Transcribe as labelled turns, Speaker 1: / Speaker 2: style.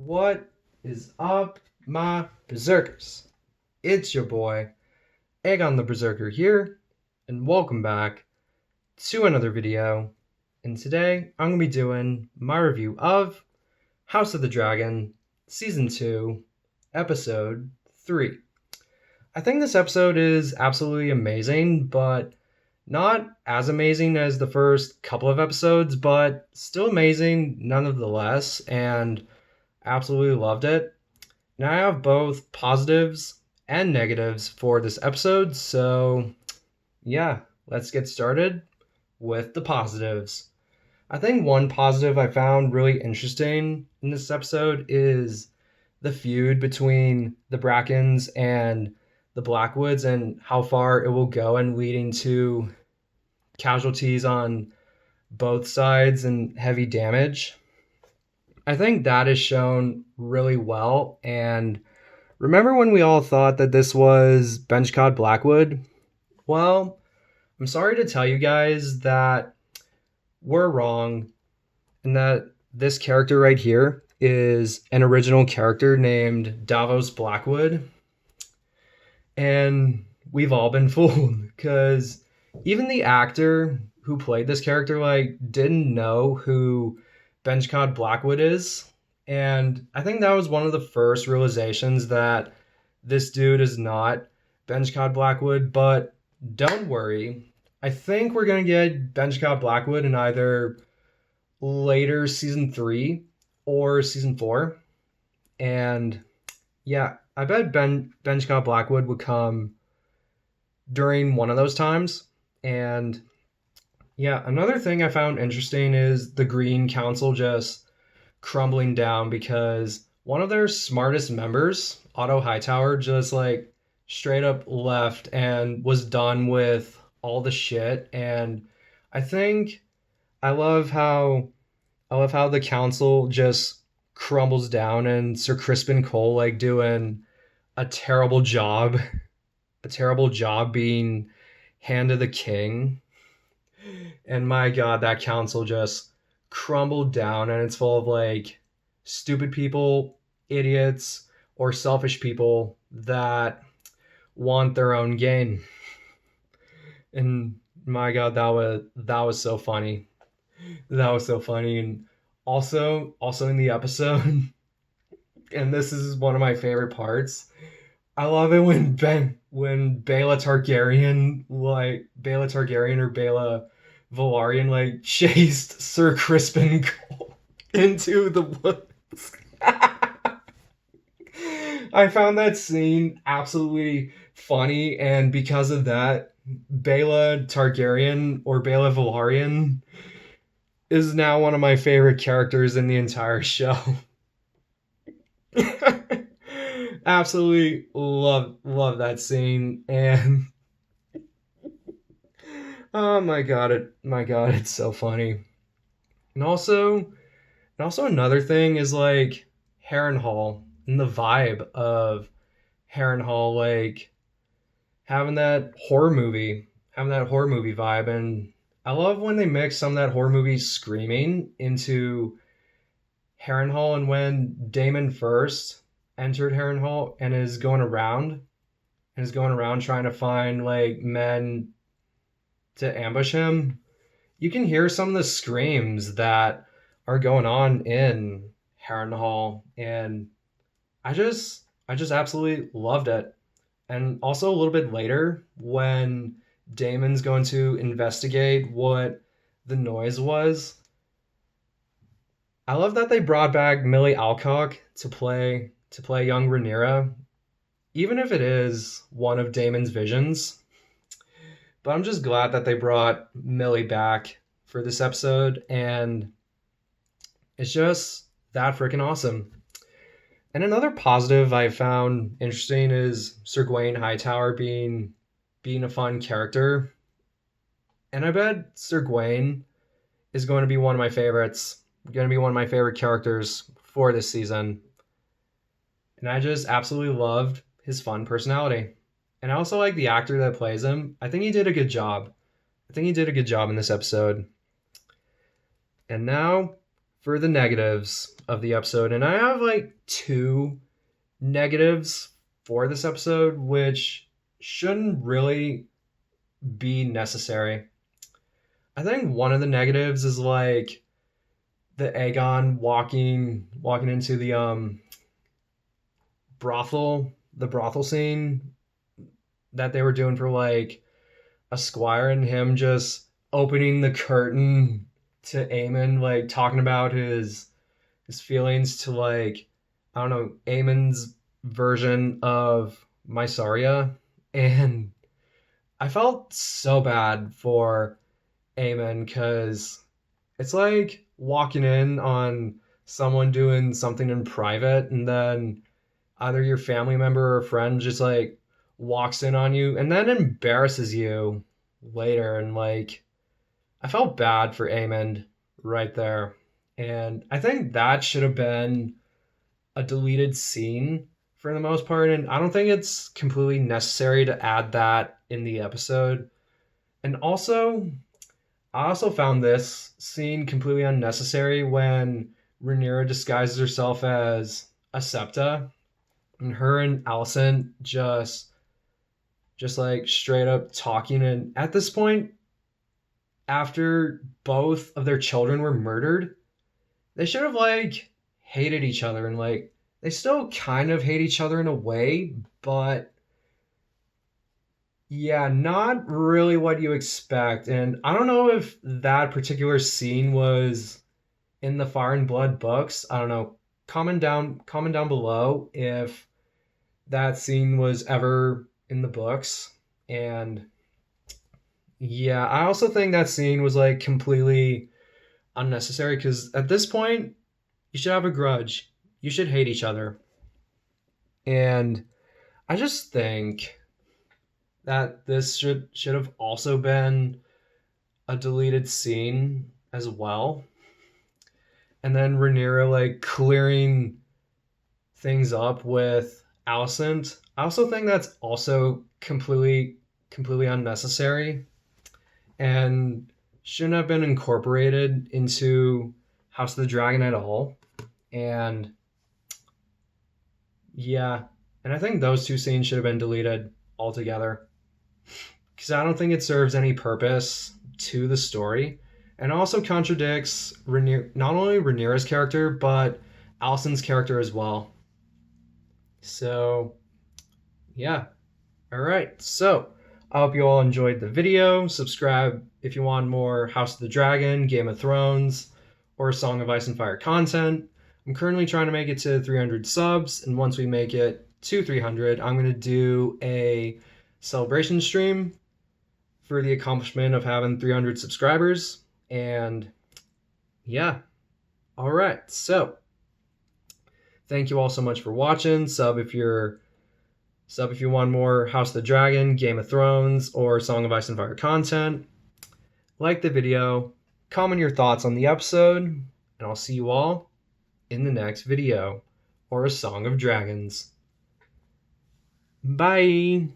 Speaker 1: What is up, my berserkers? It's your boy, Aegon the Berserker here, and welcome back to another video. And today I'm going to be doing my review of House of the Dragon, Season 2, Episode 3. I think this episode is absolutely amazing, but not as amazing as the first couple of episodes, but still amazing nonetheless, and absolutely loved it. Now I have both positives and negatives for this episode, so yeah, let's get started with the positives. I think one positive I found really interesting in this episode is the feud between the Brackens and the Blackwoods and how far it will go and leading to casualties on both sides and heavy damage. I think that is shown really well. And remember when we all thought that this was Benchcod Blackwood? Well, I'm sorry to tell you guys that we're wrong and that this character right here is an original character named Davos Blackwood. And we've all been fooled because even the actor who played this character didn't know who Benchcod Blackwood is. And I think that was one of the first realizations that this dude is not Benchcod Blackwood, but don't worry. I think we're going to get Benchcod Blackwood in either later season 3 or season 4. And yeah, I bet Benchcod Blackwood would come during one of those times. And yeah, another thing I found interesting is the Green Council just crumbling down because one of their smartest members, Otto Hightower, just straight up left and was done with all the shit. And I think I love how the council just crumbles down and Sir Crispin Cole doing a terrible job, being Hand of the King. And my god, that council just crumbled down and it's full of stupid people, idiots, or selfish people that want their own gain. And my god, that was so funny. That was so funny. And also in the episode, and this is one of my favorite parts, I love it when Baela Targaryen or Baela Velaryon chased Sir Crispin Cole into the woods. I found that scene absolutely funny, and because of that, Baela Targaryen or Baela Velaryon is now one of my favorite characters in the entire show. Absolutely love that scene. And oh my god, it's so funny. And also another thing is Harrenhal and the vibe of Harrenhal, having that horror movie vibe. And I love when they mix some of that horror movie screaming into Harrenhal. And when Daemon first entered Harrenhal and is going around trying to find men to ambush him, you can hear some of the screams that are going on in Harrenhal. And I just absolutely loved it. And also a little bit later, when Damon's going to investigate what the noise was, I love that they brought back Millie Alcock to play young Rhaenyra, even if it is one of Damon's visions. But I'm just glad that they brought Millie back for this episode, and it's just that freaking awesome. And another positive I found interesting is Sir Gawain Hightower being a fun character. And I bet Sir Gawain is going to be one of my favorites, going to be one of my favorite characters for this season. And I just absolutely loved his fun personality. And I also like the actor that plays him. I think he did a good job. I think he did a good job in this episode. And now for the negatives of the episode, and I have like two negatives for this episode, which shouldn't really be necessary. I think one of the negatives is like the Aegon walking into the brothel scene that they were doing for like a squire, and him just opening the curtain to Aemon, like talking about his feelings to like, I don't know, Aemon's version of Mysaria. And I felt so bad for Aemon because it's like walking in on someone doing something in private, and then either your family member or friend just like walks in on you and then embarrasses you later. And like, I felt bad for Aemon right there. And I think that should have been a deleted scene for the most part. And I don't think it's completely necessary to add that in the episode. And also, I also found this scene completely unnecessary when Rhaenyra disguises herself as a Septa, and her and Alicent just like straight up talking. And at this point, after both of their children were murdered, they should have like hated each other. And like, they still kind of hate each other in a way, but yeah, not really what you expect. And I don't know if that particular scene was in the Fire and Blood books. I don't know. Comment down below if that scene was ever in the books. And yeah, I also think that scene was like completely unnecessary because at this point, you should have a grudge. You should hate each other. And I just think that this should have also been a deleted scene as well. And then Rhaenyra like clearing things up with Alicent. I also think that's also completely unnecessary and shouldn't have been incorporated into House of the Dragon at all. And yeah, and I think those two scenes should have been deleted altogether because I don't think it serves any purpose to the story, and also contradicts not only Rhaenyra's character but Alicent's character as well. So yeah, all right. So I hope you all enjoyed the video. Subscribe if you want more House of the Dragon, Game of Thrones, or Song of Ice and Fire content. I'm currently trying to make it to 300 subs, and once we make it to 300, I'm going to do a celebration stream for the accomplishment of having 300 subscribers. And yeah, all right. So thank you all so much for watching. Sub if you want more House of the Dragon, Game of Thrones, or Song of Ice and Fire content. Like the video, comment your thoughts on the episode, and I'll see you all in the next video, or A Song of Dragons. Bye!